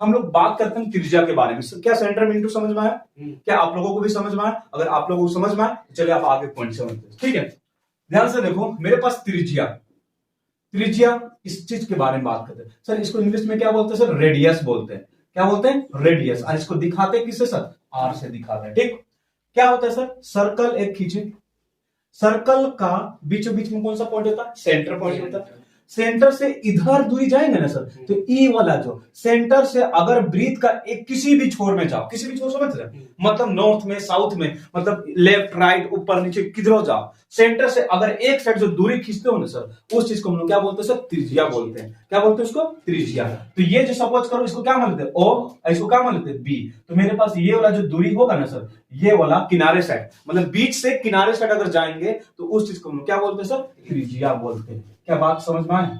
हम लोग बात करते हैं त्रिज्या के बारे में। क्या सेंटर में इंटू समझ में आया? क्या आप लोगों को भी समझ में आया? अगर आप लोगों को समझ में आया तो चलिए आप आगे पॉइंट समझते हैं। ठीक है, ध्यान से देखो, मेरे पास त्रिज्या, त्रिज्या इस चीज के बारे में बात करते हैं सर। इसको इंग्लिश में क्या बोलते हैं सर? रेडियस बोलते हैं। क्या बोलते हैं? रेडियस। और इसको दिखाते हैं किससे सर? आर से दिखाते हैं। ठीक, क्या होता है सर? सर्कल एक खींचे, सर्कल का बीचों बीच में कौन सा पॉइंट होता है? सेंटर पॉइंट होता है। सेंटर से इधर दूरी जाएंगे ना सर, तो ई वाला जो सेंटर से अगर वृत्त का एक किसी भी छोर में जाओ, किसी भी छोर समझ रहे, मतलब नॉर्थ में, साउथ में, मतलब लेफ्ट राइट ऊपर नीचे किधर जाओ, सेंटर से अगर एक साइड जो दूरी खींचते हो ना सर, उस चीज को हम लोग क्या बोलते हैं सर? त्रिज्या बोलते हैं। क्या बोलते हैं उसको? त्रिज्या। तो ये जो सपोज करो, इसको क्या मान लेते हैं? ओ, इसको क्या मान लेते हैं? बी। तो मेरे पास ये वाला जो दूरी होगा ना सर, ये वाला किनारे साइड, मतलब बीच से किनारे साइड अगर जाएंगे तो उस चीज को हम लोग क्या बोलते हैं सर? त्रिज्या बोलते हैं। क्या बात समझ में आए?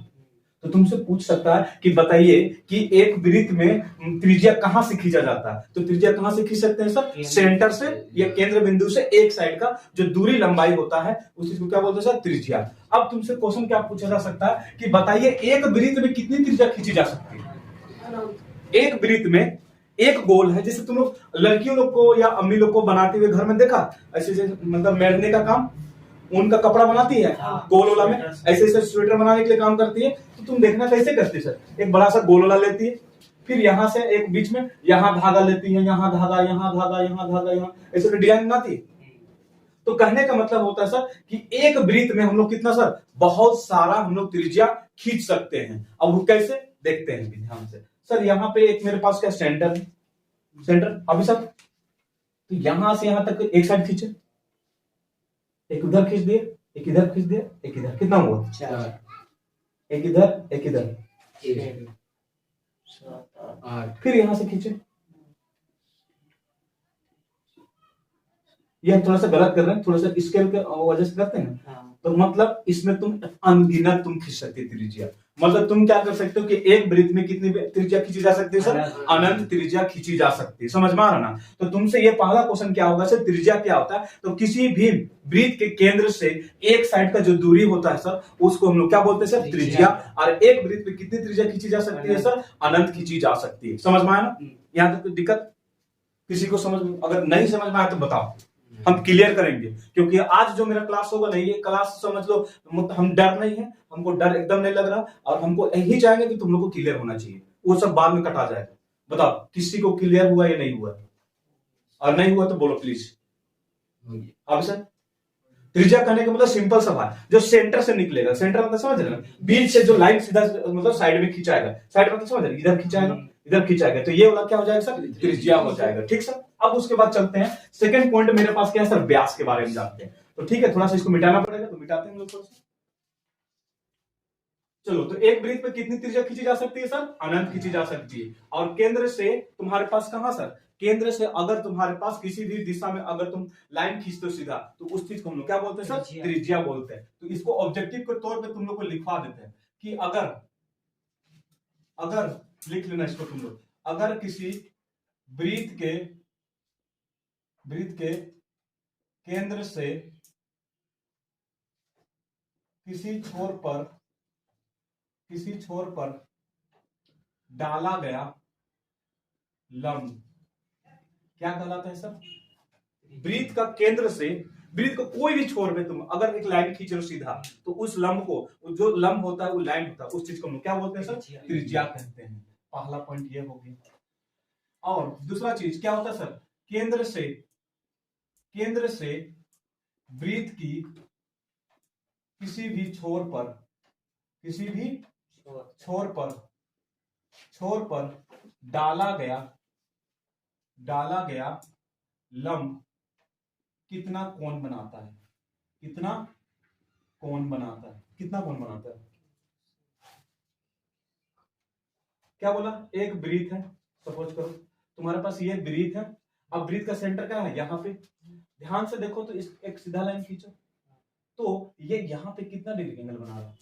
तो तुमसे पूछ सकता है कि बताइए कि एक वृत्त में त्रिज्या कहां से खींचा जाता है? तो त्रिज्या कहां से खींच सकते हैं सर? सेंटर से या केंद्र बिंदु से एक साइड का जो दूरी लंबाई होता है उस चीज को क्या बोलते हैं सर? त्रिज्या। अब तुमसे क्वेश्चन क्या पूछा जा सकता है कि बताइए एक वृत्त में कितनी त्रिज्या खींची जा सकती है? एक वृत्त में एक गोल है, जैसे तुम लोग लड़कियों लोग को या अम्मी लोग को बनाते हुए घर में देखा, ऐसे मतलब मेढ़ने का काम, उनका कपड़ा बनाती है गोल वाला में, ऐसे ऐसे स्वेटर बनाने के लिए काम करती है। तो तुम देखना कैसे करती है सर? एक बड़ा सा गोल वाला लेती है, फिर यहां से एक बीच में यहां धागा लेती है, यहां धागा, यहां धागा, यहां धागा, यहां ऐसे डिजाइन बनाती है। तो कहने का मतलब होता है सर कि एक वृत्त में हम लोग कितना सर? बहुत सारा हम लोग त्रिज्या खींच सकते हैं। अब वो कैसे देखते हैं ध्यान से। सर यहाँ पे एक मेरे पास क्या सेंटर है, सेंटर अभी सर, तो यहां से यहां तक एक साइड खींचे, एक उधर खींच दिए, एक इधर खींच दिया, एक इधर, कितना हुआ? 4। एक इधर, एक इधर, 8। फिर यहां से खींचे। ये थोड़ा सा गलत कर रहे हैं, थोड़ा सा स्केल के वजह से करते हैं। तो मतलब इसमें तुम अनगिनत तुम खींच सकते त्रिज्या। मतलब तुम क्या कर सकते हो कि एक वृत्त में कितनी त्रिज्या खींची जा सकती है सर? अनंत त्रिज्या खींची जा सकती है। समझ में आ रहा ना? तो तुमसे ये पहला क्वेश्चन क्या होगा सर? त्रिज्या क्या होता है? तो किसी भी वृत्त के केंद्र से एक साइड का जो दूरी होता है सर, उसको हम लोग क्या बोलते हैं सर? त्रिज्या। और एक वृत्त में कितनी त्रिज्या खींची जा सकती है सर? अनंत खींची जा सकती है। समझ में आया ना? यहाँ तक कोई दिक्कत किसी को समझ, अगर नहीं समझ में आया तो बताओ, हम क्लियर करेंगे। क्योंकि आज जो मेरा क्लास होगा ना, ये क्लास समझ लो, हम डर नहीं है, हमको डर एकदम नहीं लग रहा, और हमको यही चाहेंगे कि तुम लोग को क्लियर होना चाहिए। वो सब बाद में कटा जाएगा। बताओ किसी को क्लियर हुआ या नहीं हुआ? और नहीं हुआ तो बोलो प्लीज। अब सर त्रिज्या कहने का मतलब सिंपल सा है, जो सेंटर से निकलेगा, सेंटर मतलब समझ रहे ना, बीच से जो लाइन सीधा मतलब साइड में खिंचाएगा, साइड मतलब समझ रहे, इधर खिंचाएगा, इधर खिंचाएगा, तो ये वाला क्या हो जाएगा सर? त्रिज्या हो जाएगा। ठीक सर। अब उसके बाद चलते हैं सेकंड पॉइंट मेरे पास क्या है सर? व्यास के बारे में जानते हैं। तो ठीक है, थोड़ा सा इसको मिटाना पड़ेगा, तो मिटाते हैं हम लोग थोड़ा सा। चलो, तो एक वृत्त पे कितनी त्रिज्या खींची जा सकती है सर? अनंत खींची जा सकती है। और केंद्र से तुम्हारे पास कहां सर? केंद्र से अगर तुम्हारे पास किसी भी दिशा में अगर तुम लाइन खींचते हो सीधा, तो उस चीज को हम लोग क्या बोलते हैं सर? त्रिज्या बोलते हैं। तो इसको ऑब्जेक्टिव के तौर पे तुम लोग को लिखवा देते हैं कि अगर लिख लेना इसको तुम लोग, अगर किसी वृत्त के केंद्र से किसी छोर पर डाला गया लंब क्या कहलाता है सर? वृत्त का केंद्र से वृत्त को कोई भी छोर में तुम अगर एक लाइन खींच रहे हो सीधा, तो उस लंब को, जो लंब होता है वो लाइन होता है, उस चीज को हम क्या बोलते हैं सर? त्रिज्या कहते हैं। पहला पॉइंट ये हो गया। और दूसरा चीज क्या होता है सर? केंद्र से वृत्त की किसी भी छोर पर डाला गया लंब कितना कोण बनाता है? कितना कोण बनाता है? क्या बोला? एक वृत्त है, सपोज करो तुम्हारे पास ये वृत्त है। अब वृत्त का सेंटर क्या है? यहाँ पे। ध्यान से देखो तो इस एक सीधा लाइन खींचो, तो ये यहाँ पे कितना डिग्री एंगल बना रहा है?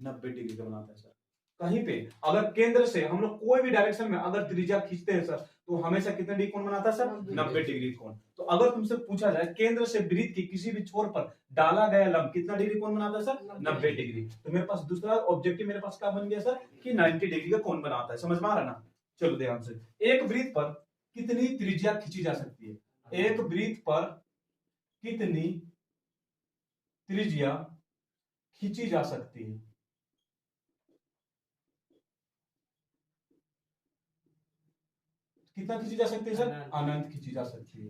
90 डिग्री का बनाता है सर। कहीं पे अगर केंद्र से हम लोग कोई भी डायरेक्शन में अगर त्रिज्या खींचते हैं सर, तो हमेशा कितने डिग्री कोण बनाता है सर? 90 डिग्री कोण। तो अगर तुमसे पूछा जाए केंद्र से वृत्त की किसी भी छोर पर डाला गया लंब कितना डिग्री कोण बनाता है सर? 90 डिग्री। तो मेरे पास दूसरा ऑब्जेक्टिव मेरे पास क्या बन गया सर कि 90 डिग्री का कोण बनाता है। समझ में आ रहा ना? चलो ध्यान से, एक वृत्त पर कितनी त्रिज्या खींची जा सकती है? एक वृत्त पर कितनी त्रिज्या खींची जा सकती है? कितना खींची जा सकती है सर? अनंत खींची जा सकती है।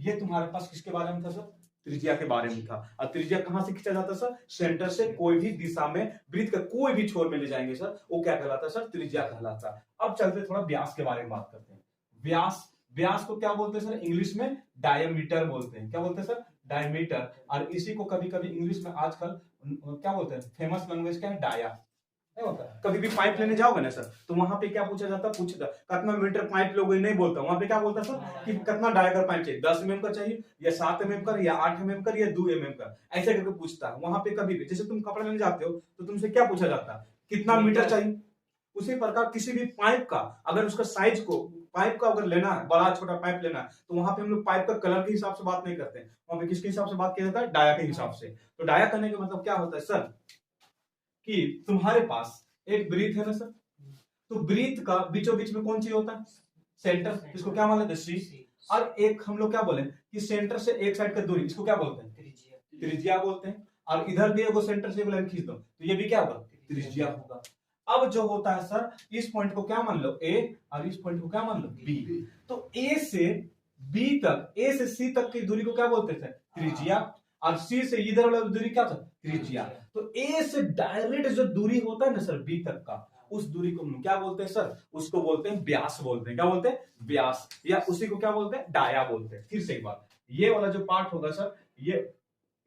ये तुम्हारे पास किसके बारे में था सर? त्रिज्या के बारे में था। और त्रिज्या कहां से खींचा जाता है सर? सेंटर से कोई भी दिशा में वृत्त का कोई भी छोर में ले जाएंगे सर, वो क्या कहलाता है सर? त्रिज्या कहलाता है। अब चलते थोड़ा व्यास के बारे में बात करते हैं। व्यास, व्यास को क्या बोलते हैं सर? इंग्लिश में डायमीटर बोलते हैं। क्या बोलते हैं सर? डायमीटर। और इसी को कभी कभी इंग्लिश में आजकल क्या बोलते हैं? फेमस लैंग्वेज क्या है? डाया। होता है। कभी भी पाइप लेने जाओगे ना सर, तो वहां पे क्या पूछा जाता है? पूछता कितना मीटर पाइप लोगे, नहीं बोलता, वहां पे क्या बोलता सर कि कितना डायमीटर पाइप चाहिए, 10 mm का चाहिए या 7 mm का या 8 mm का या 2 mm का, ऐसे करके पूछता है। वहां पे कभी भी जैसे तुम कपड़ा लेने जाते हो तो तुमसे क्या पूछा जाता है? कितना मीटर चाहिए। उसी प्रकार किसी भी पाइप का अगर उसका साइज को, पाइप का अगर लेना है, बड़ा छोटा पाइप लेना है, तो वहां पे हम लोग पाइप का कलर के हिसाब से बात नहीं करते, वहां पे किसके हिसाब से बात किया जाता है? डाया के हिसाब से। तो डाया करने का मतलब क्या होता है सर कि तुम्हारे पास एक वृत्त है ना सर, तो वृत्त का बीचों बीच में कौन चीज होता है? सेंटर। इसको क्या मान लेते हैं? सी। और एक हम लोग क्या बोले कि सेंटर से एक साइड का दूरी, इसको क्या बोलते हैं? त्रिज्या बोलते हैं। और इधर भी एगो सेंटर से एक लाइन खींच दो तो ये भी क्या होगा? त्रिज्या होगा। अब जो होता है सर, इस पॉइंट को क्या मान लो? ए, और इस पॉइंट को क्या मान लो? बी। तो ए से बी तक, ए से सी तक की दूरी को क्या बोलते हैं? त्रिज्या। और सी से इधर वाला दूरी क्या था? त्रिज्या। तो ए से डायरेक्ट जो दूरी होता है ना सर बी तक का, उस दूरी को हम क्या बोलते हैं सर? उसको बोलते हैं व्यास बोलते हैं। क्या बोलते हैं? व्यास। या उसी को क्या बोलते हैं? डाया बोलते हैं। फिर से एक बार, ये वाला जो पार्ट होगा सर, ये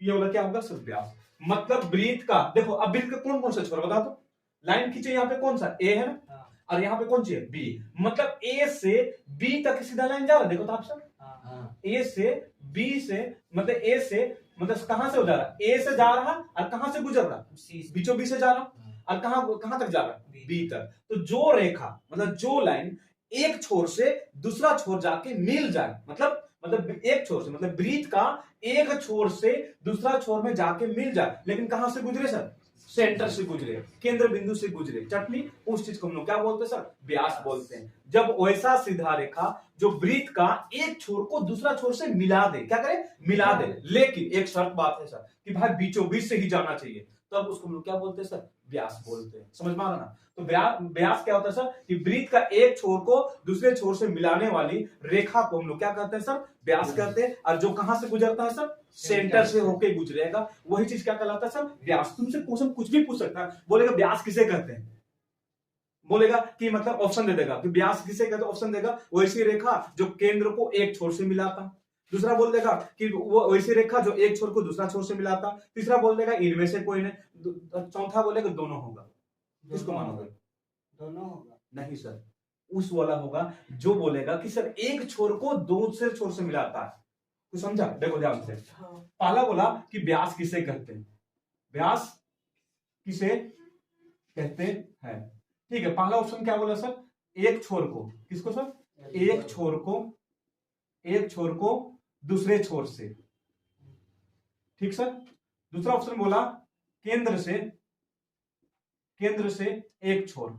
वाला क्या होगा सर? व्यास। मतलब वृत्त का, देखो अब वृत्त का कौन कौन सा छोर बता दो, लाइन खींचे यहाँ पे कौन सा? ए है ना, और यहाँ पे कौन सी है? बी। मतलब ए से बी तक सीधा लाइन जा रहा है, देखो तो आप सर, ए से बी से, मतलब ए से, मतलब कहां से हो जा रहा? ए से जा रहा और कहां से गुजर रहा? बीचों बी से जा रहा और कहां तक जा रहा? बी तक। तो जो रेखा, मतलब जो लाइन एक छोर से दूसरा छोर जाके मिल जाए, मतलब एक छोर से, मतलब वृत्त का एक छोर से दूसरा छोर में जाके मिल जाए, लेकिन कहां से गुजरे सर? सेंटर से गुजरे, केंद्र बिंदु से गुजरे चटनी, उस चीज को हम लोग क्या बोलते हैं सर? व्यास बोलते हैं। जब वैसा सीधा रेखा जो वृत्त का एक छोर को दूसरा छोर से मिला दे, क्या करे? मिला दे। लेकिन एक शर्त बात है सर कि भाई बीचों बीच से ही जाना चाहिए, तब उसको हम लोग क्या बोलते हैं सर? व्यास बोलते हैं। समझ में आ रहा ना? तो व्यास क्या होता है सर कि वृत्त का एक छोर को दूसरे छोर से मिलाने वाली रेखा को हम लोग क्या कहते हैं सर? व्यास कहते हैं। और जो कहां से गुजरता है सर? सेंटर से होके गुजरेगा, वही चीज क्या कहलाता है सर? व्यास। तुमसे क्वेश्चन कुछ भी पूछ सकता है, बोलेगा व्यास किसे कहते हैं, बोलेगा कि मतलब ऑप्शन दे देगा कि व्यास किसे कहते हैं, ऑप्शन देगा वैसी रेखा जो केंद्र को एक छोर से मिलाता। दूसरा बोल देगा कि वो वैसी रेखा जो एक छोर को दूसरा छोर से मिलाता। तीसरा बोल देगा इनमें से कोई नहीं। चौथा बोलेगा दोनों होगा। किसको मानोगे? दोनों होगा। नहीं सर, उस वाला होगा जो बोलेगा कि सर एक छोर को दूसरे छोर से मिलाता है। तो समझा? देखो ध्यान से। पहला बोला कि व्यास किसे कहते हैं, व्यास किसे कहते हैं। ठीक है, पहला ऑप्शन क्या बोला सर? एक छोर को, किसको सर? एक छोर को दूसरे छोर से। ठीक सर। दूसरा ऑप्शन बोला केंद्र से एक छोर।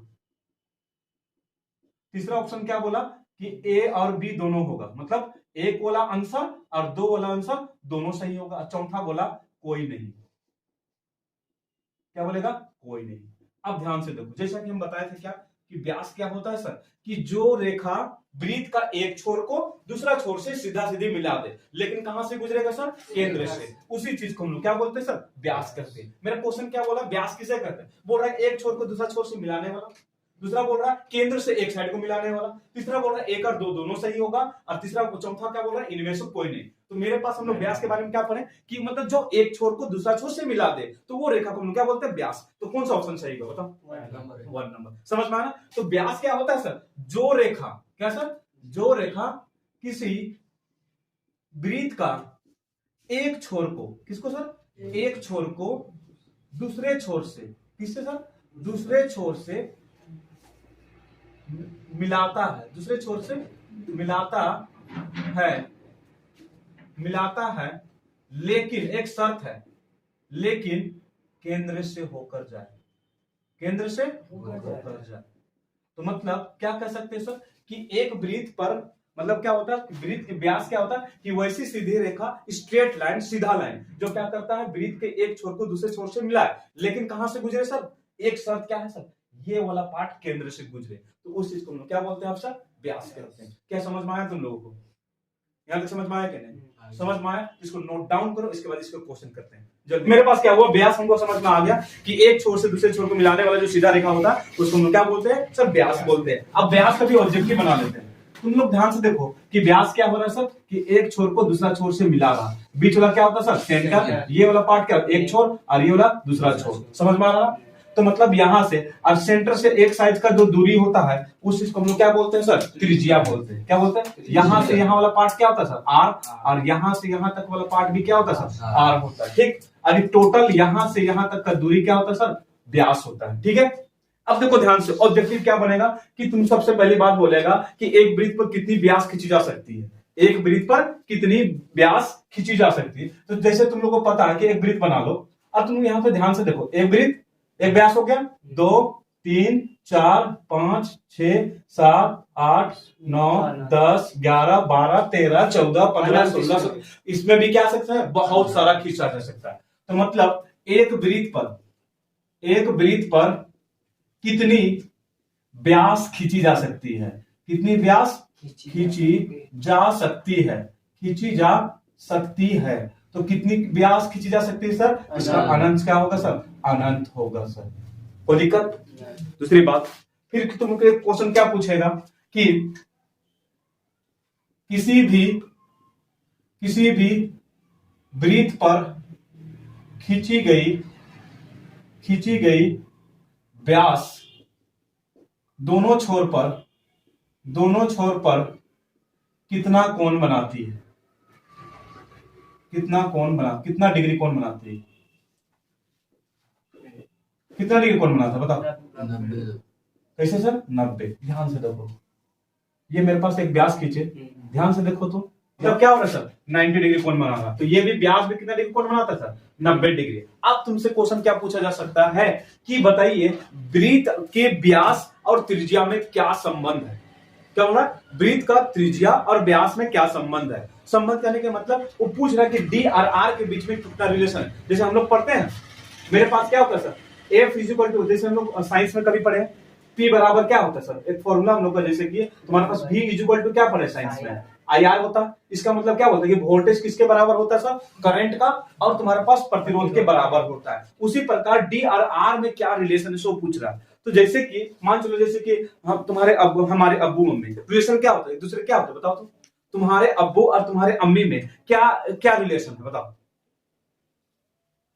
तीसरा ऑप्शन क्या बोला कि ए और बी दोनों होगा, मतलब एक वाला आंसर और दो वाला आंसर दोनों सही होगा। चौथा बोला कोई नहीं। क्या बोलेगा? कोई नहीं। अब ध्यान से देखो, जैसा कि हम बताए थे क्या कि व्यास क्या होता है सर कि जो रेखा वृत्त का एक छोर को दूसरा छोर से सीधा सीधी मिला दे, लेकिन कहां से गुजरेगा सर? केंद्र से। उसी चीज को हम लोग क्या बोलते हैं सर? व्यास करते हैं। मेरा क्वेश्चन क्या बोला? व्यास किसे कहते हैं? बोल रहा है एक छोर को दूसरा छोर से मिलाने वाला। दूसरा बोल रहा है केंद्र से एक साइड को मिलाने वाला। तीसरा बोल रहा है एक और दो दोनों सही होगा। और चौथा क्या बोल रहा है? इनमें से कोई नहीं। तो मेरे पास हम लोग व्यास के बारे में क्या पढ़े कि मतलब जो एक छोर को दूसरा छोर से मिला दे, तो वो रेखा को हम लोग क्या बोलते हैं? व्यास। तो कौन सा ऑप्शन सही होगा बताओ? 1 नंबर। समझ में आना? तो व्यास क्या होता है सर? जो रेखा, क्या सर? जो रेखा किसी वृत्त का एक छोर को, किसको सर? एक छोर को दूसरे छोर से, किससे सर? दूसरे छोर से मिलाता है, दूसरे छोर से मिलाता है, लेकिन एक शर्त है, लेकिन केंद्र से होकर जाए, केंद्र से होकर जाए। तो मतलब क्या कह सकते हैं सर कि एक वृत्त पर मतलब क्या होता है, वृत्त के व्यास क्या होता है कि वैसी सीधी रेखा, स्ट्रेट लाइन, सीधा लाइन जो क्या करता है वृत्त के एक छोर को दूसरे छोर से मिलाए, लेकिन कहां से गुजरे सर, एक शर्त क्या है सर, ये वाला पार्ट केंद्र से गुजरे, तो उस चीज को हम लोग क्या बोलते हैं आप सर, व्यास कहते हैं। क्या समझ में आया तुम लोगों को, यहाँ तक समझ में आया कि नहीं? समझ में आया? इसको नोट डाउन करो, इसके बाद इसको क्वेश्चन करते हैं जल्दी। मेरे पास क्या हुआ, व्यास हमको समझ में आ गया कि एक छोर से दूसरे छोर को मिलाने वाला जो सीधा रेखा होता है उसको हम क्या बोलते हैं सर, व्यास बोलते हैं। अब व्यास का भी ऑब्जेक्टिव बना लेते हैं। तुम लोग ध्यान से देखो कि व्यास क्या हो रहा है सर कि एक छोर को दूसरा छोर से मिला रहा, बीच वाला क्या होता है सर, सेंटर, ये वाला पार्ट क्या, एक छोर और ये वाला दूसरा छोर, समझ में आ रहा? तो मतलब यहां से और सेंटर से एक साइड का जो दूरी होता है उस चीज को हम लोग क्या बोलते हैं सर, त्रिज्या बोलते हैं। क्या बोलते हैं, यहां से यहां वाला पार्ट क्या होता है सर, आर, और यहां से यहां तक वाला पार्ट भी क्या होता है सर, आर होता है, ठीक। और टोटल यहां से यहां तक का दूरी क्या होता है सर, व्यास होता है, ठीक है। अब देखो ध्यान से, ऑब्जेक्टिव क्या बनेगा कि तुम सबसे पहली बात बोलेगा कि एक वृत्त पर कितनी व्यास खींची जा सकती है, एक वृत्त पर कितनी व्यास खींची जा सकती है। तो जैसे तुम लोगों को पता है कि एक वृत्त बना लो, और तुम यहाँ पे ध्यान से देखो, एक वृत्त, एक व्यास हो गया, 2 3 4 5 6 7 8 9 10 11 12 13 14 15 16, इसमें भी क्या सकता है, बहुत सारा खींचा जा सकता है। तो मतलब एक वृत्त पर कितनी व्यास खींची जा सकती है, कितनी व्यास खींची जा सकती है, खींची जा सकती है। तो कितनी व्यास खींची जा सकती है सर, इसका अनंत क्या होगा सर, अनंत होगा सर, कोई दिक्कत? दूसरी बात, फिर तुम क्वेश्चन क्या पूछेगा कि किसी भी वृत्त पर खींची गई व्यास दोनों छोर पर कितना कोण बनाती है, कितना डिग्री कोण बनाती है, कितना डिग्री कोण बनाता है बताओ? 90। कैसे सर, 90। ध्यान से देखो, ये मेरे पास एक व्यास खींचे, ध्यान से देखो तो तब क्या हो रहा है सर, 90 डिग्री कोण बना रहा। तो ये भी व्यास भी कितना डिग्री कोण बनाता है सर, 90 डिग्री। अब तुमसे क्वेश्चन क्या पूछा जा सकता है कि बताइए वृत्त के व्यास और त्रिज्या में क्या संबंध है। क्या हो रहा है, वृत्त का त्रिज्या और व्यास में क्या संबंध है। संबंध कहने के मतलब वो पूछ रहा है कि डी और आर के बीच में कितना रिलेशन है। जैसे हम लोग पढ़ते हैं, मेरे पास क्या होता है सर, एफ इक्वल टू, जैसे हम लोग साइंस में कभी पढ़े P बराबर क्या होता है सर, एक फॉर्मूला हम लोग का, जैसे कि तुम्हारे पास V इक्वल टू क्या पढ़े साइंस में, IR होता है। इसका मतलब क्या होता है कि वोल्टेज किसके बराबर होता है सर, करंट का, और तुम्हारे पास प्रतिरोध के बराबर होता है। उसी प्रकार D और R में क्या रिलेशन है सो पूछ रहा है। तो जैसे कि मान चलो, जैसे कि हम तुम्हारे हमारे अब्बू मम्मी, रिलेशन क्या होता है, दूसरे क्या होता है बताओ तो, तुम्हारे अब्बू और तुम्हारे अम्मी में क्या क्या रिलेशन है बताओ,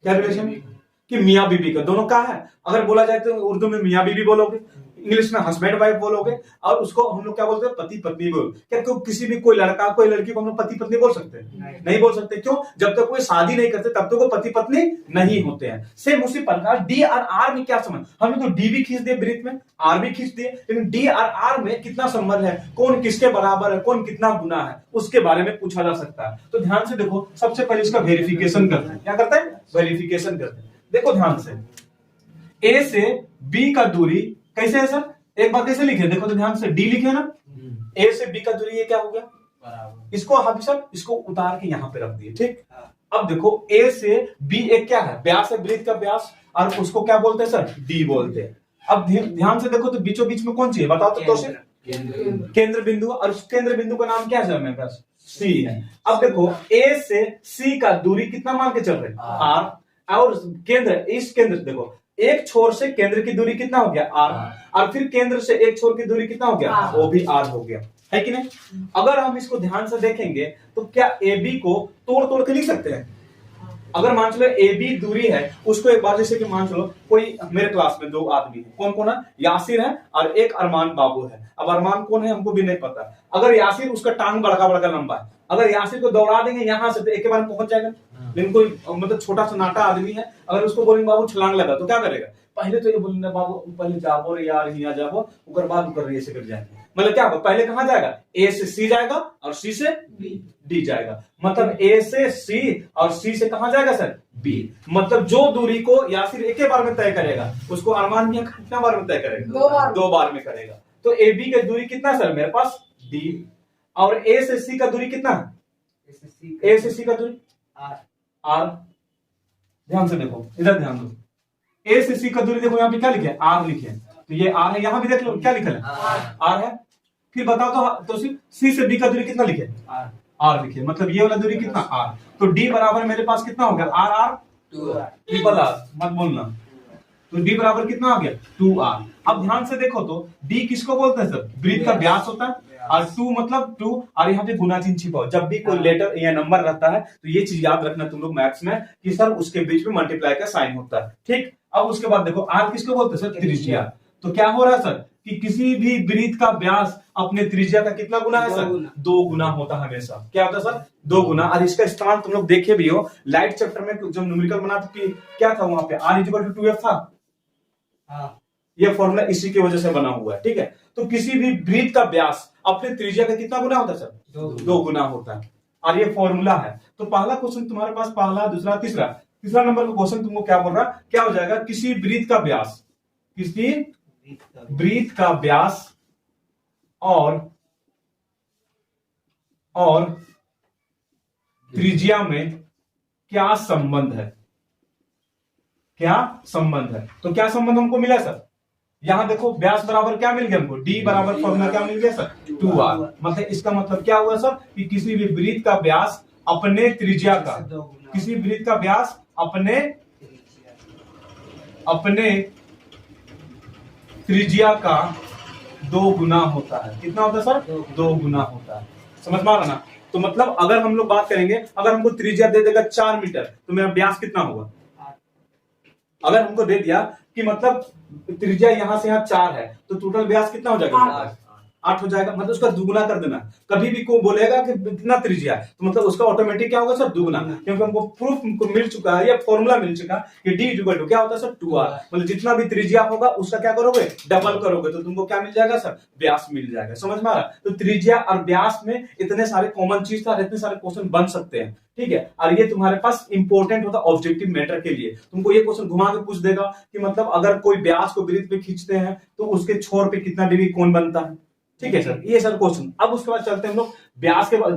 क्या रिलेशन कि मियाँ बीबी का, दोनों का है। अगर बोला जाए तो उर्दू में मियाँ बीबी बोलोगे, इंग्लिश में हस्बैंड वाइफ बोलोगे, और उसको हम लोग क्या बोलते हैं, पति पत्नी बोल। क्या किसी भी कोई लड़का कोई लड़की को हम लोग पति पत्नी बोल सकते हैं? नहीं बोल सकते। क्यों? जब तक कोई शादी नहीं करते तब तक वो पति पत्नी नहीं होते हैं। सेम उसी प्रकार डी और आर में क्या संबंध, हमने तो डी भी खींच दिए वृत्त में, आर भी खींच दिए, लेकिन डी और आर में कितना संबंध है, कौन किसके बराबर है, कौन कितना गुना है, उसके बारे में पूछा जा सकता है। तो ध्यान से देखो, सबसे पहले इसका वेरिफिकेशन करते हैं। क्या करते हैं? वेरिफिकेशन करते हैं। देखो ध्यान से, ए से बी का दूरी कैसे है सर, एक बार कैसे लिखे, देखो तो ध्यान से, डी लिखे ना, ए से बी का दूरी ये क्या हो गया बराबर, इसको हम सर इसको उतार के यहां पे रख दिए, ठीक। अब देखो ए से बी एक क्या है, व्यास है, वृत्त का व्यास, और उसको क्या बोलते हैं सर, डी बोलते हैं। अब ध्यान से देखो तो बीचों बीच में कौन सी है बताओ तो केंद्र बिंदु, और उस केंद्र बिंदु का नाम क्या है मेरे पास, सी है। अब देखो ए से सी का दूरी कितना मान के चल रहे हैं, आर, और केंद्र, इस केंद्र देखो, एक छोर से केंद्र की दूरी कितना हो गया, आर, और फिर केंद्र से एक छोर की दूरी कितना हो गया, वो भी आर हो गया, है कि नहीं। अगर हम इसको ध्यान से देखेंगे तो क्या ए बी को तोड़ तोड़ के लिख सकते हैं। अगर मान चलो ए बी दूरी है, उसको एक बार जैसे कि मान चलो कोई मेरे क्लास में 2 आदमी है, कौन कौन है, यासिर है और एक अरमान बाबू है। अब अरमान कौन है हमको भी नहीं पता। अगर यासिर, उसका टांग बड़का बड़का लंबा है, अगर यासिर को दौड़ा देंगे यहां से तो एक के बार में पहुंच जाएगा। लेकिन कोई मतलब छोटा सा नाटा आदमी है, अगर उसको बोलेंगे बाबू छलांग लगा तो क्या करेगा, पहले तो ये बोलना बाबू पहले जाबो रे यार यहाँ जाबो उकर बाद उकर रे से कर जाएंगे। मतलब क्या होगा, पहले कहां जाएगा, ए से सी जाएगा और सी से डी जाएगा। मतलब ए से सी और सी से कहां जाएगा सर, बी। मतलब जो दूरी को यासिर एक ही बार में तय करेगा उसको अरमान मियां कितना बार में तय करेगा, दो बार में करेगा। तो ए बी की दूरी कितना सर मेरे पास डी, और ए से सी का दूरी कितना, ए से सी का दूरी आर। ध्यान से देखो, इधर ध्यान दो, ए से सी का दूरी देखो यहाँ पे क्या लिखे, आर लिखे, तो ये आर है। यहाँ भी देख लो क्या लिखा है, आर है। फिर बताओ तो सी से बी का दूरी कितना लिखे, आर लिखे, मतलब ये वाला दूरी कितना, आर। तो डी बराबर मेरे पास कितना हो गया, आर आर ट्रिपल आर, मत बोलना। तो डी बराबर कितना आ गया, 2r। अब ध्यान से देखो तो डी किसको बोलते हैं सर, वृत्त का व्यास होता है, और 2 मतलब 2, और यहाँ पे गुना चिन्ह छिपा हो। जब भी कोई लेटर या नंबर रहता है तो ये चीज याद रखना तुम लोग मैथ्स में कि सर उसके बीच में मल्टीप्लाई का साइन होता है, ठीक। अब उसके बाद देखो आर किसको बोलते हैं सर, त्रिज्या। तो क्या हो रहा है सर कि किसी भी वृत्त का व्यास अपने त्रिज्या का कितना गुना है सर, 2 गुना होता है हमेशा। क्या होता है सर, 2 गुना। और इसका इस्तेमाल तुम लोग देखे भी हो लाइट चैप्टर में, जब न्यूमेरिकल बना तो क्या था वहां पे, r = 2f था। ये फॉर्मूला इसी की वजह से बना हुआ है, ठीक है। तो किसी भी वृत्त का व्यास अपने त्रिज्या का कितना गुना होता है सर, 2 गुना होता है, और ये फॉर्मूला है। तो पहला क्वेश्चन तुम्हारे पास, पहला दूसरा तीसरा नंबर का क्वेश्चन तुमको क्या बोल रहा है, क्या हो जाएगा, किसी वृत्त का व्यास, किसी वृत्त का व्यास और त्रिज्या में क्या संबंध है, क्या संबंध है। तो क्या संबंध हमको मिला सर, यहां देखो व्यास बराबर क्या मिल गया हमको, डी बराबर फॉर्मूला क्या मिल गया सर, 2r। मतलब इसका मतलब क्या हुआ सर कि किसी भी वृत्त का व्यास अपने त्रिज्या का, किसी वृत्त का व्यास अपने त्रिज्या का 2 गुना होता है। कितना होता है सर, 2 गुना होता है। समझ में आ रहा ना। तो मतलब अगर हम लोग बात करेंगे, अगर हमको त्रिज्या दे देगा 4 मीटर तो मेरा व्यास कितना होगा, अगर हमको दे दिया कि मतलब त्रिज्या यहां से यहां 4 है तो टोटल व्यास कितना हो जाएगा, 8 हो जाएगा। मतलब उसका दुगुना कर देना। कभी भी को बोलेगा कि कितना त्रिज्या है तो मतलब उसका ऑटोमेटिक क्या होगा सर, दुगुना, क्योंकि हमको प्रूफ मिल चुका है, या फॉर्मूला मिल चुका कि d = क्या होता है सर, 2r। मतलब जितना भी त्रिज्या होगा उसका क्या करोगे, डबल करोगे, तो तुमको क्या मिल जाएगा सर, व्यास मिल जाएगा। समझ में आ रहा। तो त्रिज्या और व्यास में इतने सारे कॉमन चीज था, इतने सारे क्वेश्चन बन सकते हैं, ठीक है। और ये तुम्हारे पास इंपॉर्टेंट होता है ऑब्जेक्टिव मैटर के लिए। तुमको ये क्वेश्चन घुमा के पूछ देगा कि मतलब अगर कोई व्यास को वृत्त पे खींचते हैं तो उसके छोर पे कितना डिग्री कोण बनता है, ठीक है सर। ये सर क्वेश्चन। अब उसके बाद चलते हैं हम लोग व्यास के बाद